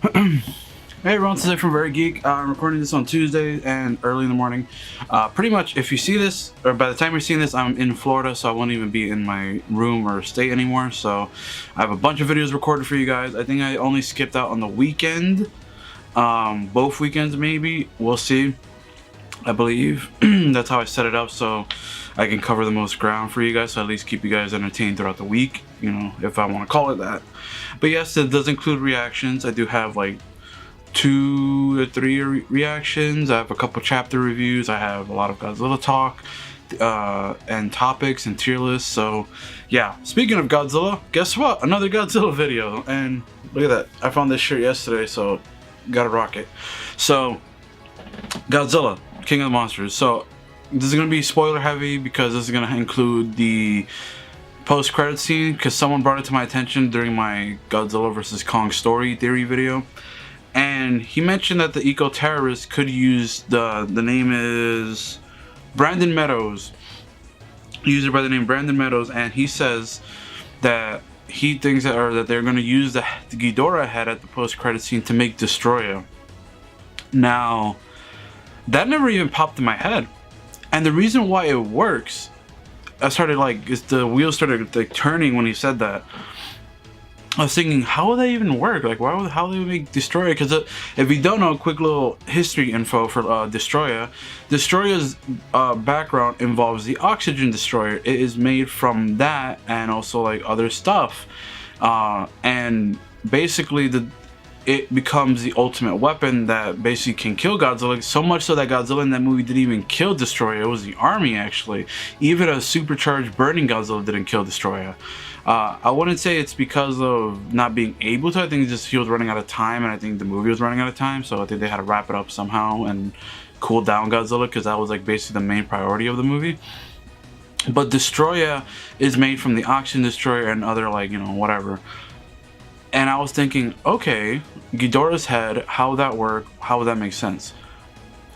Hey everyone, today from Very Geek. I'm recording this on Tuesday and early in the morning. Pretty much, if you see this, or by the time you're seeing this, I'm in Florida, so I won't even be in my room or state anymore. So I have a bunch of videos recorded for you guys. I think I only skipped out on the weekend. Both weekends maybe. We'll see. I believe that's how I set it up, so I can cover the most ground for you guys, so at least keep you guys entertained throughout the week, you know, if I want to call it that. But yes, it does include reactions. I do have like 2 to 3 reactions. I have a couple chapter reviews. I have a lot of Godzilla talk and topics and tier lists. So yeah, speaking of Godzilla, guess what? Another Godzilla video. And look at that, I found this shirt yesterday, so gotta rock it. So Godzilla, King of the Monsters. So this is gonna be spoiler heavy because this is gonna include the post-credit scene, because someone brought it to my attention during my Godzilla vs. Kong story theory video, and he mentioned that the eco-terrorist could use the name is Brandon Meadows, user by the name Brandon Meadows, and he says that he thinks that they're going to use the Ghidorah head at the post-credit scene to make Destroyah. Now that never even popped in my head, and the reason why it works, the wheels started like turning when he said that. I was thinking, how would that even work? Like, how would they make Destroyah? Because if you don't know, quick little history info for Destroyah. Destroyah's background involves the oxygen destroyer. It is made from that and also like other stuff, and basically it becomes the ultimate weapon that basically can kill Godzilla, so much so that Godzilla in that movie didn't even kill Destroyah. It was the army, actually. Even a supercharged burning Godzilla didn't kill Destroyah. I wouldn't say it's because of not being able to. I think just he was running out of time, and I think the movie was running out of time, so I think they had to wrap it up somehow and cool down Godzilla, because that was like basically the main priority of the movie. But Destroyah is made from the oxygen destroyer and other, like, you know, whatever. And I was thinking, okay, Ghidorah's head, how would that work? How would that make sense?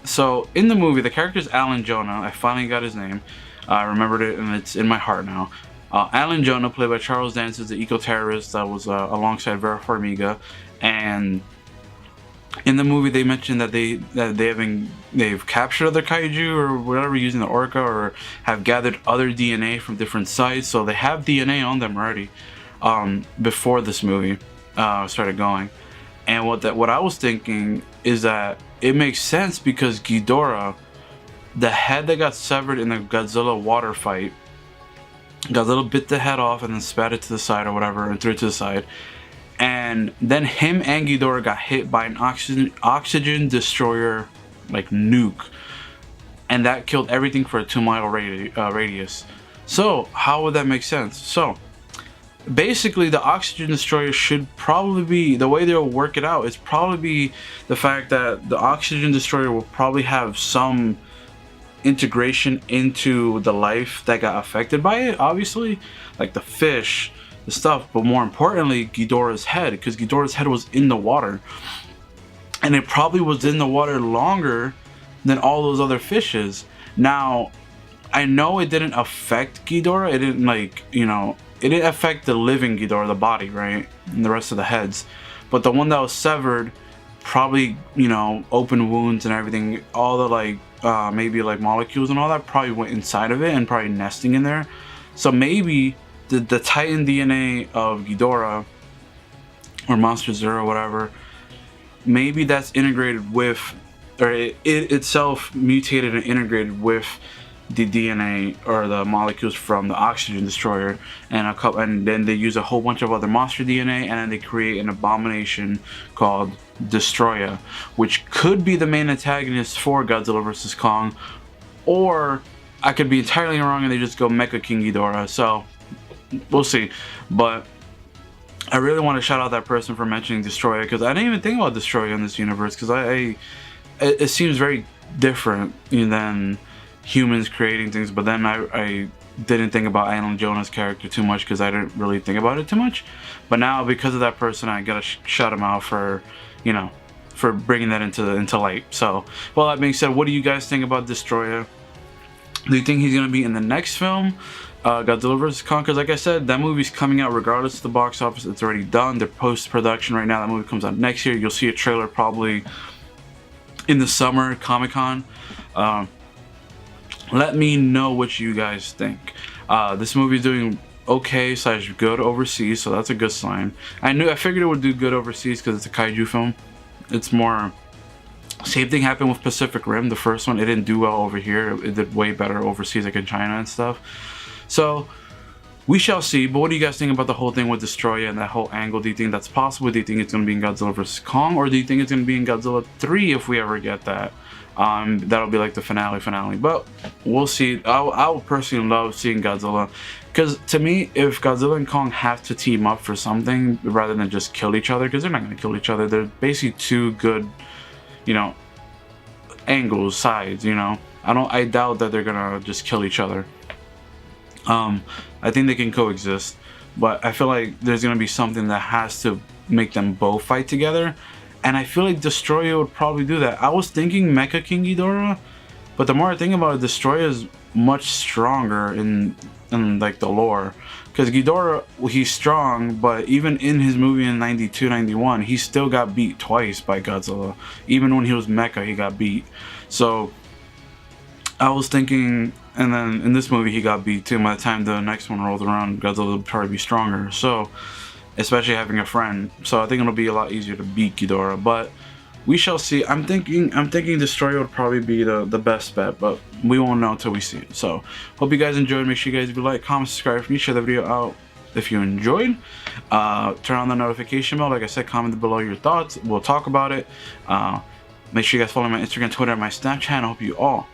So in the movie, the character is Alan Jonah. I finally got his name. I remembered it, and it's in my heart now. Alan Jonah, played by Charles Dance, is the eco-terrorist that was alongside Vera Farmiga. And in the movie, they mentioned that they've captured other kaiju or whatever using the orca, or have gathered other DNA from different sites. So they have DNA on them already. Before this movie started going, and what I was thinking is that it makes sense because Ghidorah, the head that got severed in the Godzilla water fight, Godzilla bit the head off and then spat it to the side or whatever, and threw it to the side, and then him and Ghidorah got hit by an oxygen destroyer, like nuke, and that killed everything for a 2-mile radius. So how would that make sense? So basically, the oxygen destroyer should probably be, the way they'll work it out is probably be the fact that the oxygen destroyer will probably have some integration into the life that got affected by it, obviously, like the fish, the stuff, but more importantly, Ghidorah's head, because Ghidorah's head was in the water, and it probably was in the water longer than all those other fishes. Now, I know it didn't affect Ghidorah, it didn't, like, you know, it didn't affect the living Ghidorah, the body, right, and the rest of the heads, but the one that was severed, probably, you know, open wounds and everything, all the like maybe like molecules and all that probably went inside of it and probably nesting in there. So maybe the Titan DNA of Ghidorah or Monster Zero or whatever, maybe that's integrated with, or it itself mutated and integrated with the DNA or the molecules from the oxygen destroyer, and then they use a whole bunch of other monster DNA, and then they create an abomination called Destroyah, which could be the main antagonist for Godzilla vs. Kong, or I could be entirely wrong and they just go Mecha King Ghidorah. So we'll see. But I really want to shout out that person for mentioning Destroyah, because I didn't even think about Destroyah in this universe, because it seems very different than humans creating things. But then I didn't think about Alan Jonah's character too much, because I didn't really think about it too much. But now, because of that person, I gotta shout him out for, you know, for bringing that into light. So, well, that being said, what do you guys think about Destroyah? Do you think he's gonna be in the next film? Godzilla vs. Kong, because like I said, that movie's coming out regardless of the box office. It's already done. They're post-production right now. That movie comes out next year. You'll see a trailer probably in the summer, Comic-Con. Let me know what you guys think. This movie's doing okay / good overseas, so that's a good sign. I figured it would do good overseas because it's a kaiju film. It's more... Same thing happened with Pacific Rim, the first one. It didn't do well over here. It did way better overseas, like in China and stuff. So, we shall see. But what do you guys think about the whole thing with Destroyah and that whole angle? Do you think that's possible? Do you think it's going to be in Godzilla vs. Kong? Or do you think it's going to be in Godzilla 3 if we ever get that? That'll be like the finale. But we'll see. I would personally love seeing Godzilla. Because to me, if Godzilla and Kong have to team up for something rather than just kill each other, because they're not going to kill each other. They're basically two good, you know, angles, sides, you know. I doubt that they're gonna just kill each other. I think they can coexist, but I feel like there's gonna be something that has to make them both fight together, and I feel like Destroyah would probably do that. I was thinking Mecha King Ghidorah, but the more I think about it, Destroyah is much stronger in like the lore, because Ghidorah, he's strong, but even in his movie in 92, 91, he still got beat twice by Godzilla. Even when he was Mecha, he got beat. So I was thinking, and then in this movie he got beat too. By the time the next one rolls around, Godzilla would probably be stronger. So, especially having a friend. So I think it'll be a lot easier to beat Ghidorah, but we shall see. I'm thinking Destroyah would probably be the best bet, but we won't know until we see it. So, hope you guys enjoyed. Make sure you guys like, comment, subscribe for me, share the video out if you enjoyed. Turn on the notification bell. Like I said, comment below your thoughts. We'll talk about it. Make sure you guys follow my Instagram, Twitter, and my Snapchat. I hope you all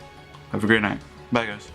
have a great night. Bye, guys.